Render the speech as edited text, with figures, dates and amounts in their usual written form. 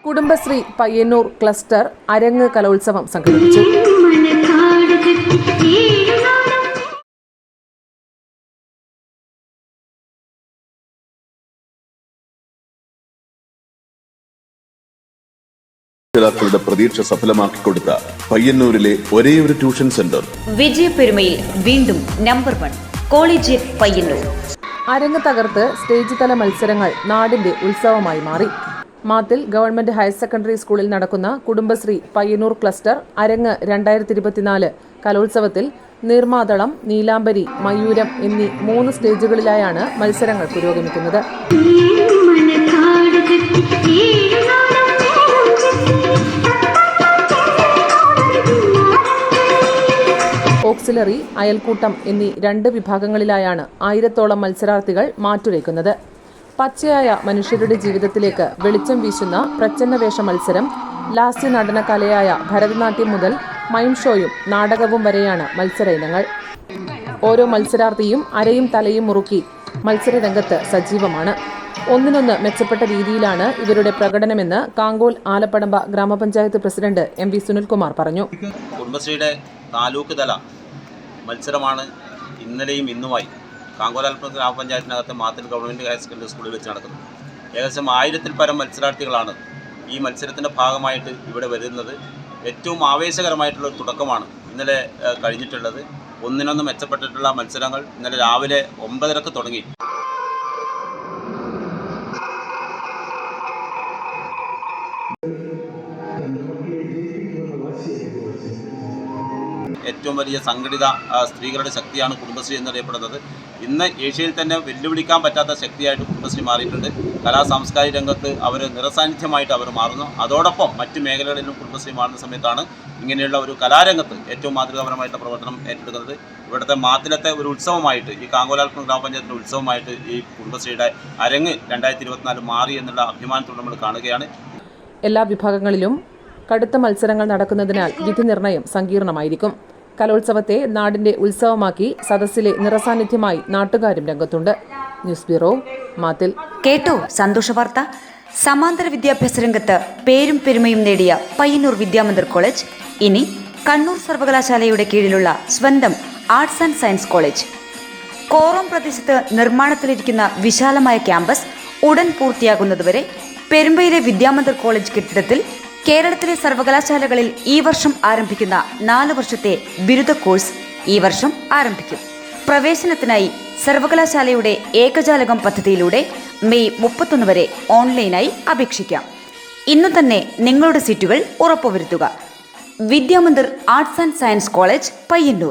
Kudumbashree Payyanur cluster അരങ്ങ് കലോത്സവം സംഘടിപ്പിച്ചു. രക്ഷിതാക്കളുടെ പ്രതീക്ഷ സഫലമാക്കിക്കൊടുത്ത പയ്യന്നൂരിലെ ഒരേയൊരു ട്യൂഷൻ സെന്റർ വിജയപെരുമയിൽ വീണ്ടും നമ്പർ 1 കോളേജ് പയ്യന്നൂർ. അരങ്ങ് തകർത്ത് സ്റ്റേജ് തല മത്സരങ്ങൾ നാടിന്റെ ഉത്സവമായി മാറി. മാത്തിൽ ഗവൺമെന്റ് ഹയർ സെക്കൻഡറി സ്കൂളിൽ നടക്കുന്ന കുടുംബശ്രീ പയ്യന്നൂർ ക്ലസ്റ്റർ അരങ്ങ് 2024 കലോത്സവത്തിൽ നീർമാതളം, നീലാംബരി, മയൂരം എന്നീ 3 സ്റ്റേജുകളിലായാണ് മത്സരങ്ങൾ പുരോഗമിക്കുന്നത്. ഓക്സിലറി, അയൽക്കൂട്ടം എന്നീ 2 വിഭാഗങ്ങളിലായാണ് 1000-ഓളം മത്സരാർത്ഥികൾ മാറ്റുരയ്ക്കുന്നത്. പച്ചയായ മനുഷ്യരുടെ ജീവിതത്തിലേക്ക് വെളിച്ചം വീശുന്ന പ്രച്ഛന്നവേഷ മത്സരം, ലാസ്യ നടന കലയായ ഭരതനാട്യം മുതൽ മൈം ഷോയും നാടകവും വരെയാണ് മത്സര ഇനങ്ങൾ. ഓരോ മത്സരാർത്ഥിയും അരയും തലയും മുറുക്കി മത്സരരംഗത്ത് സജീവമാണ്. ഒന്നിനൊന്ന് മെച്ചപ്പെട്ട രീതിയിലാണ് ഇവരുടെ പ്രകടനമെന്ന് കാങ്കോൽ ആലപ്പടമ്പ ഗ്രാമപഞ്ചായത്ത് പ്രസിഡന്റ് MV സുനിൽകുമാർ പറഞ്ഞു. കുടുംബശ്രീയുടെ താലൂക്ക് തല മത്സരമാണ് ഇന്നലെയും ഇന്നുമായി കാങ്കോൽ ആലപ്പടമ്പ ഗ്രാമപഞ്ചായത്തിനകത്ത് മാത്തിൽ ഗവൺമെൻറ് ഹയർ സെക്കൻഡറി സ്കൂളിൽ വെച്ച് നടക്കുന്നത്. ഏകദേശം 1000-ൽ പരം മത്സരാർത്ഥികളാണ് ഈ മത്സരത്തിൻ്റെ ഭാഗമായിട്ട് ഇവിടെ വരുന്നത്. ഏറ്റവും ആവേശകരമായിട്ടുള്ള തുടക്കമാണ് ഇന്നലെ കഴിഞ്ഞിട്ടുള്ളത്. ഒന്നിനൊന്ന് മെച്ചപ്പെട്ടിട്ടുള്ള മത്സരങ്ങൾ ഇന്നലെ രാവിലെ 9:30 തുടങ്ങി. ഏറ്റവും വലിയ സംഘടിത സ്ത്രീകളുടെ ശക്തിയാണ് കുടുംബശ്രീ എന്നറിയപ്പെടുന്നത്. ഇന്ന് ഏഷ്യയിൽ തന്നെ വെല്ലുവിളിക്കാൻ പറ്റാത്ത ശക്തിയായിട്ട് കുടുംബശ്രീ മാറിയിട്ടുണ്ട്. കലാ സാംസ്കാരിക രംഗത്ത് അവർ നിറസാന്നിധ്യമായിട്ട് അവർ മാറുന്നു. അതോടൊപ്പം മറ്റ് മേഖലകളിലും കുടുംബശ്രീ മാറുന്ന സമയത്താണ് ഇങ്ങനെയുള്ള ഒരു കലാരംഗത്ത് ഏറ്റവും മാതൃകാപരമായിട്ടുള്ള പ്രവർത്തനം ഏറ്റെടുക്കുന്നത്. ഇവിടുത്തെ മാത്തിലത്തെ ഒരു ഉത്സവമായിട്ട്, ഈ കാങ്കോലാൽപ്പുറം ഗ്രാമപഞ്ചായത്തിൻ്റെ ഉത്സവമായിട്ട് ഈ കുടുംബശ്രീയുടെ അരങ്ങ് 2024 മാറി എന്നുള്ള അഭിമാനത്തോടെ നമ്മൾ കാണുകയാണ്. എല്ലാ വിഭാഗങ്ങളിലും കടുത്ത മത്സരങ്ങൾ നടക്കുന്നതിനാൽ വിധി നിർണയം സങ്കീർണമായിരിക്കും. കലോത്സവത്തെ നാടിന്റെ ഉത്സവമാക്കി സദസ്സിലെ നിറസാന്നിധ്യമായി നാട്ടുകാരും രംഗത്തുണ്ട്. News bureau, Mathil. കേട്ടോ സന്തോഷ വാർത്ത. സമാന്തര വിദ്യാഭ്യാസ രംഗത്ത് പേരും പെരുമയും നേടിയ പയ്യന്നൂർ വിദ്യാമന്ദിർ കോളേജ് ഇനി കണ്ണൂർ സർവകലാശാലയുടെ കീഴിലുള്ള സ്വന്തം arts and science college. Korom പ്രദേശത്ത് നിർമ്മാണത്തിലിരിക്കുന്ന വിശാലമായ ക്യാമ്പസ് ഉടൻ പൂർത്തിയാകുന്നതുവരെ പെരുമ്പയിലെ വിദ്യാമന്ദിർ കോളേജ് കെട്ടിടത്തിൽ കേരളത്തിലെ സർവകലാശാലകളിൽ ഈ വർഷം ആരംഭിക്കുന്ന 4 വർഷത്തെ ബിരുദ കോഴ്സ് ഈ വർഷം ആരംഭിക്കും. പ്രവേശനത്തിനായി സർവകലാശാലയുടെ ഏകജാലകം പദ്ധതിയിലൂടെ മെയ് 31 വരെ ഓൺലൈനായി അപേക്ഷിക്കാം. ഇന്നു തന്നെ നിങ്ങളുടെ സീറ്റുകൾ ഉറപ്പുവരുത്തുക. Vidyamandir arts and science college, Payyanur.